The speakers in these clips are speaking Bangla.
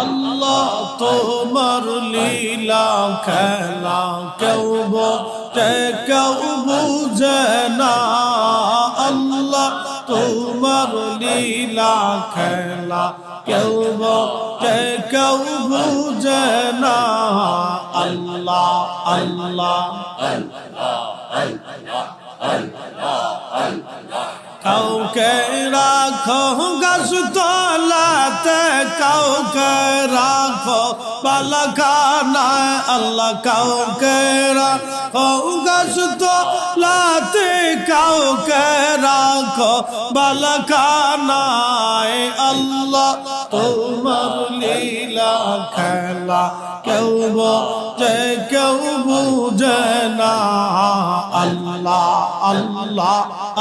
আল্লাহ তোমার লীলা খেলা কেউ বোঝে কেউ বুঝে না। আল্লাহ তোমার লীলা খেলা কেউ বোঝে কেউ বুঝে না। আল্লাহ আল্লাহ কাউকে রাখো গাছ তলাতে, কাউকে রাখো বালাখানায়। আল্লাহ কাউকে রাখো গাছ তলাতে, কাউকে রাখো বালাখানায়। আল্লাহ তোমার লীলা খেলা কেউ বোঝে কেউ বুঝে না। আল্লাহ আল্লাহ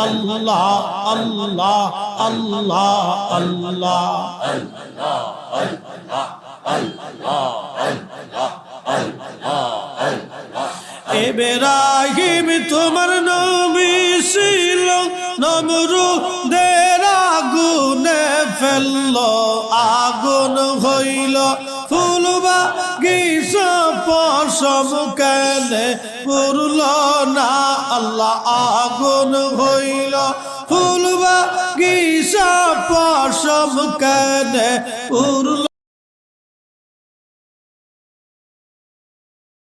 আল্লাহ আল্লাহ আল্লাহ আল্লাহ ইব্রাহিম তোমার নবী ছিল, নমরুদের আগুনে ফেললো, আগুন হইল ফুল বাগিচা পশম কেনে পুরল না। আল্লাহ আগুন হইল ফুল বাগিচা পশম কেনে পুরল